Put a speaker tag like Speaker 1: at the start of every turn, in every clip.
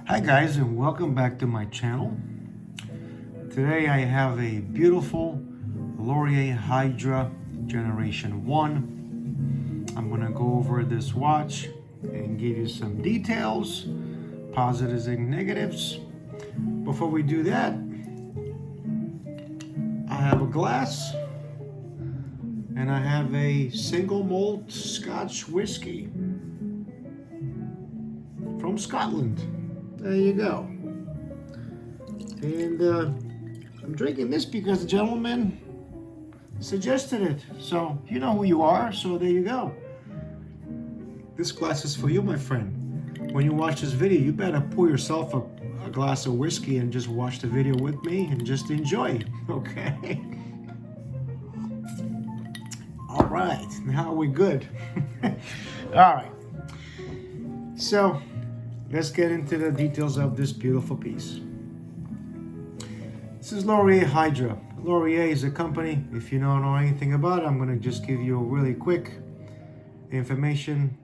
Speaker 1: Hi guys, and welcome back to my channel. Today I have a beautiful Lorier Hydra Generation 1. I'm going to go over this watch and give you some details, positives and negatives. Before we do that, I have a glass and I have a single malt Scotch whiskey from Scotland. There you go. And I'm drinking this because the gentleman suggested it. So you know who you are, so there you go. This glass is for you, my friend. When you watch this video, you better pour yourself a glass of whiskey and just watch the video with me and just enjoy, okay? All right, now we're good. All right. So, let's get into the details of this beautiful piece. This is Lorier Hydra. Lorier is a company. If you don't know anything about it, I'm going to just give you a really quick information.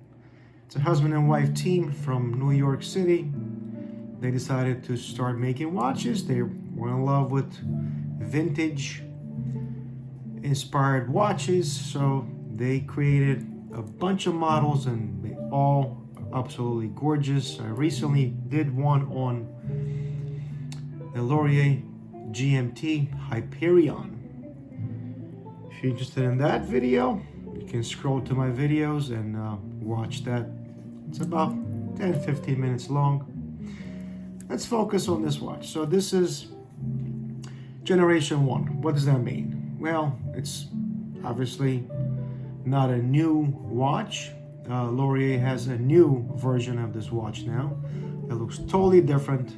Speaker 1: It's a husband and wife team from New York City. They decided to start making watches. They were in love with vintage inspired watches, so they created a bunch of models and they all absolutely gorgeous. I recently did one on the Lorier GMT Hyperion. If you're interested in that video, you can scroll to my videos and watch that. It's about 10-15 minutes long. Let's focus on this watch. So this is Generation 1. What does that mean? Well, it's obviously not a new watch. Lorier has a new version of this watch now. It looks totally different,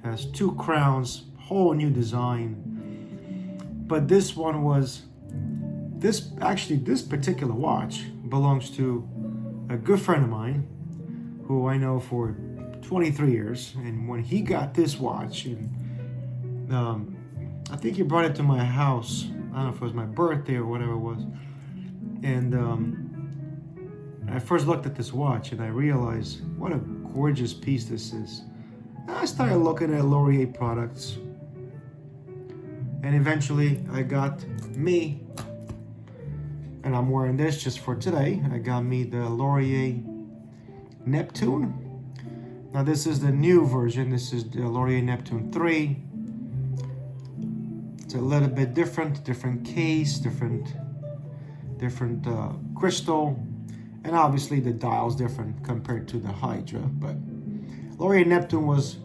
Speaker 1: has two crowns, whole new design. But this one was, this particular watch belongs to a good friend of mine who I know for 23 years. And when he got this watch, and I think he brought it to my house. I don't know if it was my birthday or whatever it was. And I first looked at this watch and I realized what a gorgeous piece this is. I started looking at Lorier products and eventually I got me, and I'm wearing this just for today, I got me the Lorier Neptune. Now this is the new version. This is the Lorier Neptune 3. It's a little bit different case, different crystal. And obviously the dial's different compared to the Hydra, but Lorier Neptune was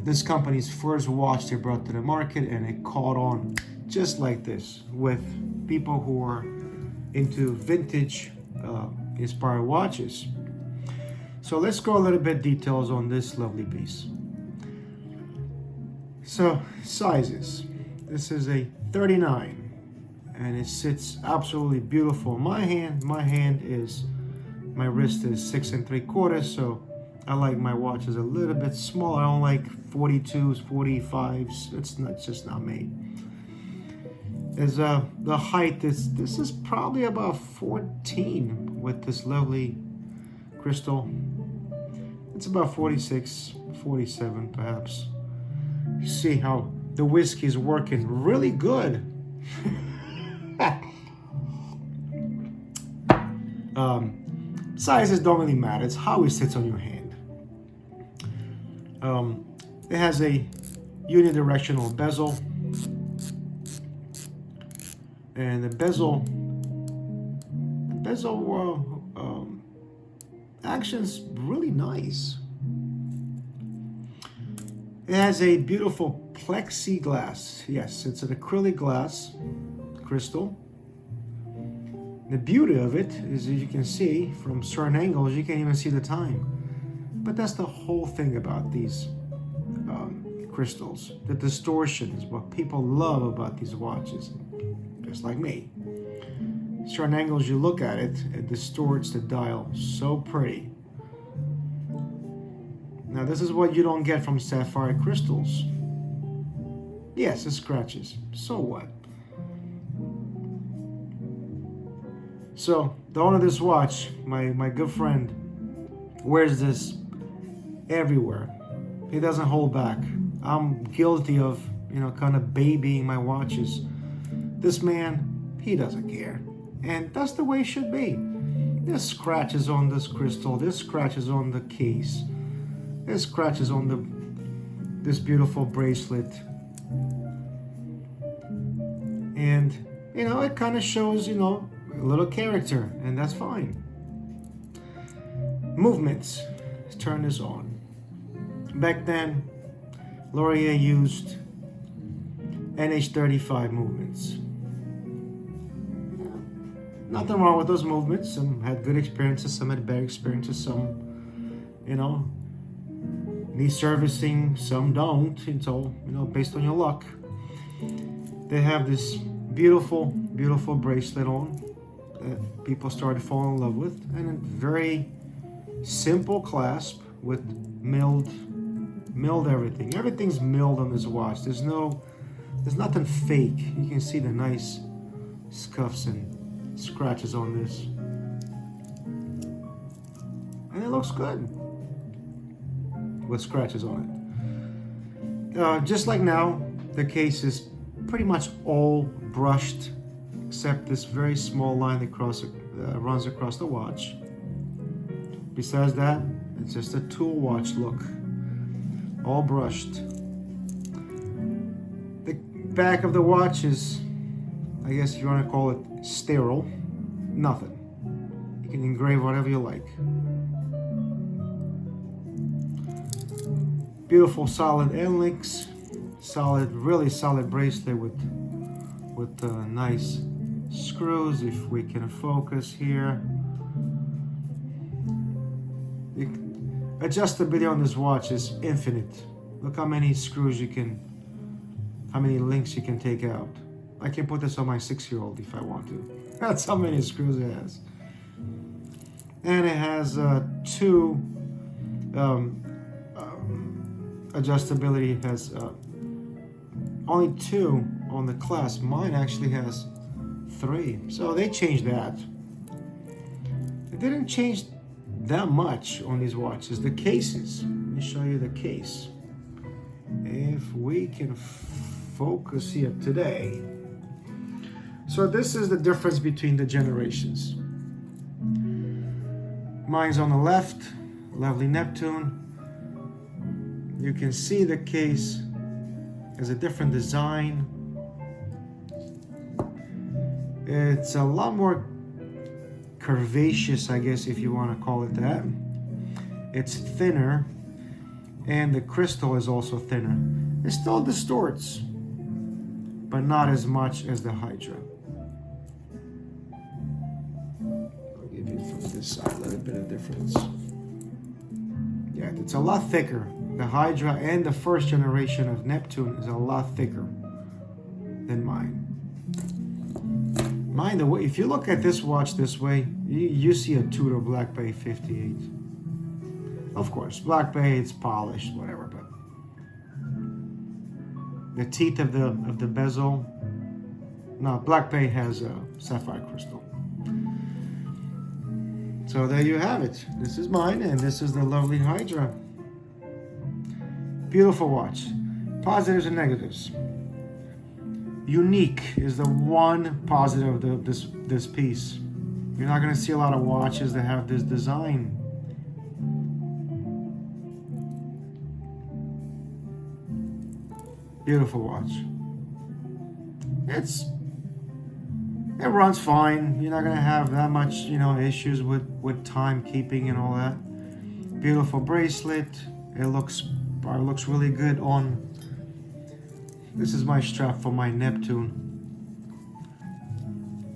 Speaker 1: this company's first watch they brought to the market, and it caught on just like this with people who are into vintage inspired watches. So let's go a little bit details on this lovely piece. So sizes. This is a 39. And it sits absolutely beautiful in my hand. My wrist is 6 3/4, so I like my watches a little bit smaller. I don't like 42s, 45s. It's just not me. As the height is, this is probably about 14 with this lovely crystal. It's about 46, 47 perhaps. You see how the whiskey is working really good. Sizes don't really matter. It's how it sits on your hand. It has a unidirectional bezel, and the bezel action's really nice. It has a beautiful plexiglass. Yes, it's an acrylic glass crystal. The beauty of it is, as you can see from certain angles, you can't even see the time. But that's the whole thing about these crystals. The distortion is what people love about these watches, just like me. Certain angles you look at it, it distorts the dial so pretty. Now this is what you don't get from sapphire crystals. Yes, it scratches. So what? So the owner of this watch, my good friend, wears this everywhere. He doesn't hold back. I'm guilty of, kind of babying my watches. This man, he doesn't care. And that's the way it should be. There's scratches on this crystal. There's scratches on the case. There's scratches on this beautiful bracelet. And, it kind of shows, a little character. And that's fine. Movements. Let's turn this on. Back then, Lorier used NH35 movements. Nothing wrong with those movements. Some had good experiences, some had bad experiences, some, need servicing, some don't. It's all, based on your luck. They have this beautiful, beautiful bracelet on that people started falling in love with, and a very simple clasp with milled everything. Everything's milled on this watch. There's nothing fake. You can see the nice scuffs and scratches on this, and it looks good with scratches on it. Just like now, the case is pretty much all brushed except this very small line that runs across the watch. Besides that, it's just a tool watch look, all brushed. The back of the watch is, I guess if you want to call it, sterile. Nothing. You can engrave whatever you like. Beautiful solid end links, really solid bracelet with nice screws. If we can focus here. Adjustability on this watch is infinite. Look how many screws how many links you can take out. I can put this on my 6-year-old if I want to. That's how many screws it has. And it has two adjustability. It has only 2 on the clasp. Mine actually has 3. So they changed that. It didn't change that much on these watches. The cases. Let me show you the case. If we can focus here today. So this is the difference between the generations. Mine's on the left, lovely Neptune. You can see the case has a different design. It's a lot more curvaceous, I guess, if you want to call it that. It's thinner, and the crystal is also thinner. It still distorts, but not as much as the Hydra. I'll give you from this side a little bit of difference. Yeah, it's a lot thicker. The Hydra and the first generation of Neptune is a lot thicker than mine. Mine, the way, if you look at this watch this way, you see a Tudor Black Bay 58. Of course, Black Bay, it's polished, whatever, but the teeth of the bezel. No, Black Bay has a sapphire crystal. So there you have it. This is mine, and this is the lovely Hydra. Beautiful watch. Positives and negatives. Unique is the one positive of this piece. You're not going to see a lot of watches that have this design. Beautiful watch. It runs fine. You're not going to have that much, issues with timekeeping and all that. Beautiful bracelet. It looks really good on. This is my strap for my Neptune.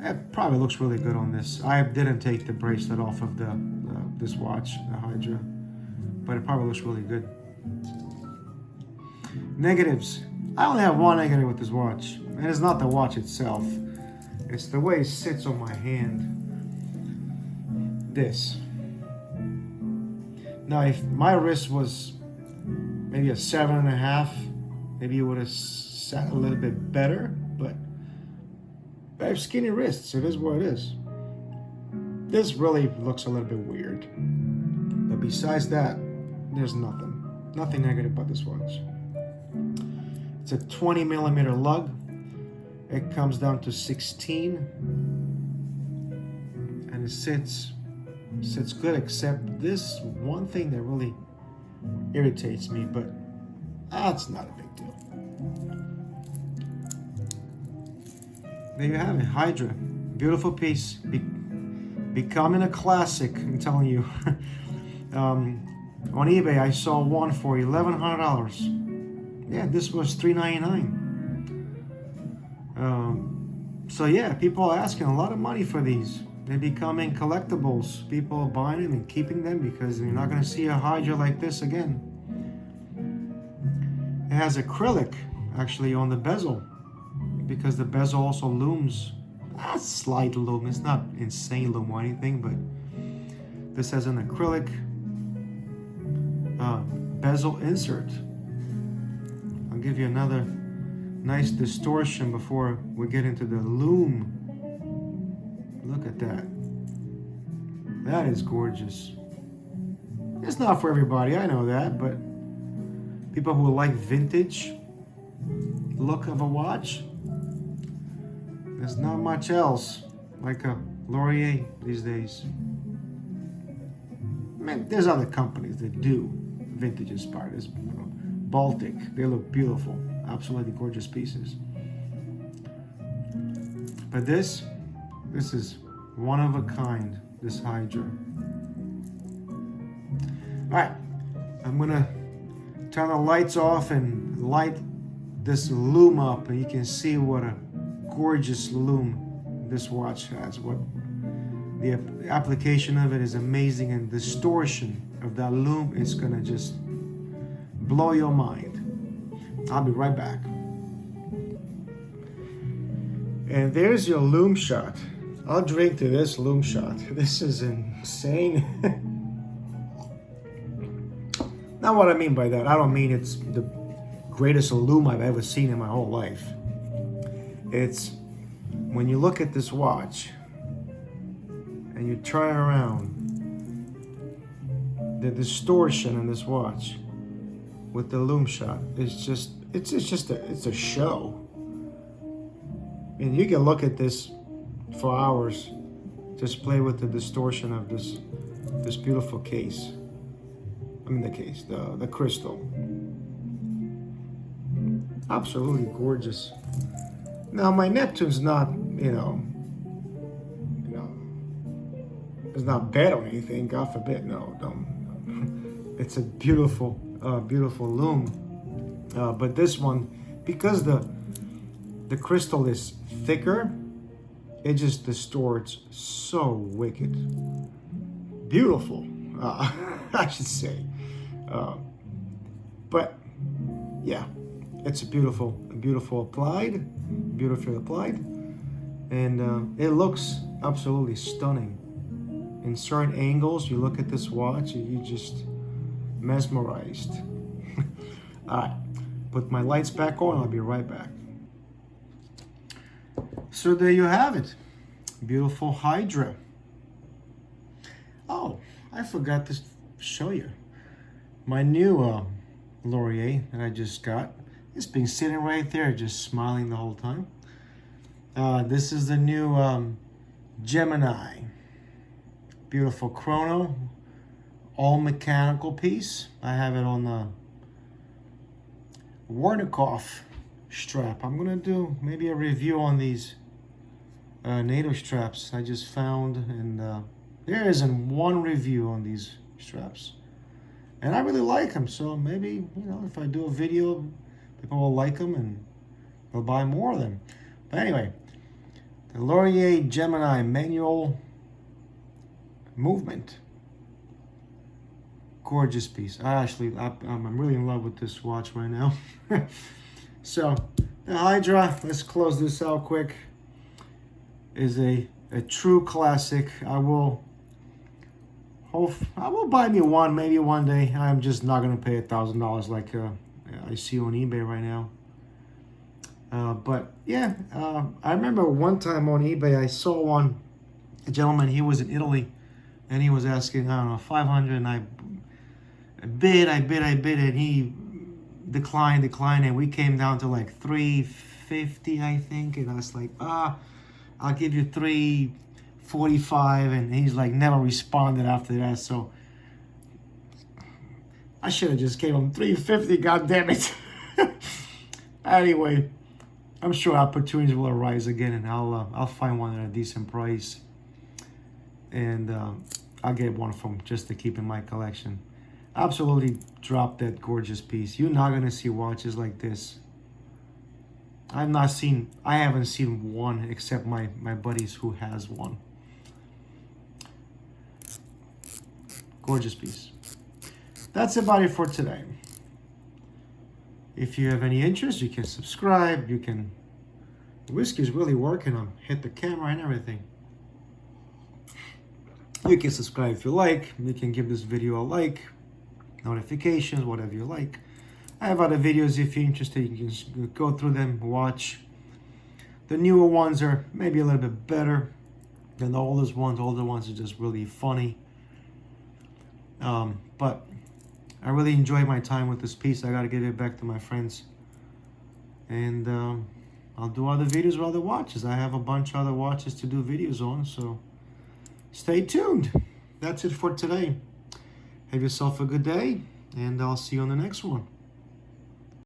Speaker 1: It probably looks really good on this. I didn't take the bracelet off of this watch, the Hydra, but it probably looks really good. Negatives. I only have one negative with this watch, and it's not the watch itself. It's the way it sits on my hand. This. Now, if my wrist was maybe a 7.5, maybe it would have sat a little bit better, but I have skinny wrists. It is what it is. This really looks a little bit weird. But besides that, there's nothing. Nothing negative about this watch. It's a 20mm lug. It comes down to 16, and it sits good, except this one thing that really irritates me, but that's not a big deal. There you have it, Hydra. Beautiful piece. Becoming a classic, I'm telling you. On eBay, I saw one for $1,100. Yeah, this was $399. So yeah, people are asking a lot of money for these. They're becoming collectibles. People are buying them and keeping them because you're not going to see a Hydra like this again. It has acrylic actually on the bezel, because the bezel also looms. A slight loom. It's not insane loom or anything, but this has an acrylic bezel insert. I'll give you another nice distortion before we get into the loom. Look at that. That is gorgeous. It's not for everybody, I know that, but people who like vintage look of a watch, there's not much else like a Lorier these days. I mean, there's other companies that do vintage inspired. There's Baltic, they look beautiful, absolutely gorgeous pieces. But this is one of a kind, this Hydra. All right, I'm gonna turn the lights off and light this loom up, and you can see what a gorgeous loom this watch has. What the application of it is amazing, and the distortion of that loom is gonna just blow your mind. I'll be right back. And there's your Loom Shot. I'll drink to this Loom Shot. This is insane. Now what I mean by that, I don't mean it's the greatest loom I've ever seen in my whole life. It's when you look at this watch and you turn it around, the distortion in this watch with the Loom Shot is just, it's a show. And you can look at this for hours, just play with the distortion of this beautiful case. I mean the crystal. Absolutely gorgeous. Now my Neptune's not, it's not bad or anything, God forbid, no. It's a beautiful loom. But this one, because the crystal is thicker, it just distorts so wicked. Beautiful, I should say. But yeah, it's beautifully applied, and it looks absolutely stunning. In certain angles, you look at this watch, and you just mesmerized. All right, put my lights back on. I'll be right back. So there you have it, beautiful Hydra. Oh, I forgot to show you my new Lorier that I just got. It's been sitting right there, just smiling the whole time. This is the new Gemini. Beautiful chrono, all mechanical piece. I have it on the Warnikoff strap. I'm gonna do maybe a review on these NATO straps I just found, and there isn't one review on these straps, and I really like them. So maybe, if I do a video, people will like them and they'll buy more of them. But anyway, the Lorier Gemini manual movement, gorgeous piece. I'm really in love with this watch right now. So the Hydra, let's close this out quick, is a true classic. I will buy me one maybe one day. I'm just not gonna pay $1,000 like I see on eBay right now. But yeah, I remember one time on eBay I saw a gentleman, he was in Italy, and he was asking, I don't know, $500, and I bid, and he declined, and we came down to like 350, I think, and I was like, I'll give you 345, and he's like never responded after that. So I should have just gave him 350. God damn it. Anyway, I'm sure opportunities will arise again, and I'll find one at a decent price, and I'll get one from just to keep in my collection. Absolutely drop that gorgeous piece. You're not gonna see watches like this. I haven't seen one except my buddies who has one. Gorgeous piece. That's about it for today. If you have any interest, you can subscribe. You can. Whiskey's really working on hit the camera and everything. You can subscribe if you like. You can give this video a like, notifications, whatever you like. I have other videos if you're interested. You can just go through them, watch. The newer ones are maybe a little bit better than the oldest ones. Older ones are just really funny. But I really enjoyed my time with this piece. I got to give it back to my friends. And I'll do other videos with other watches. I have a bunch of other watches to do videos on, so stay tuned. That's it for today. Have yourself a good day, and I'll see you on the next one.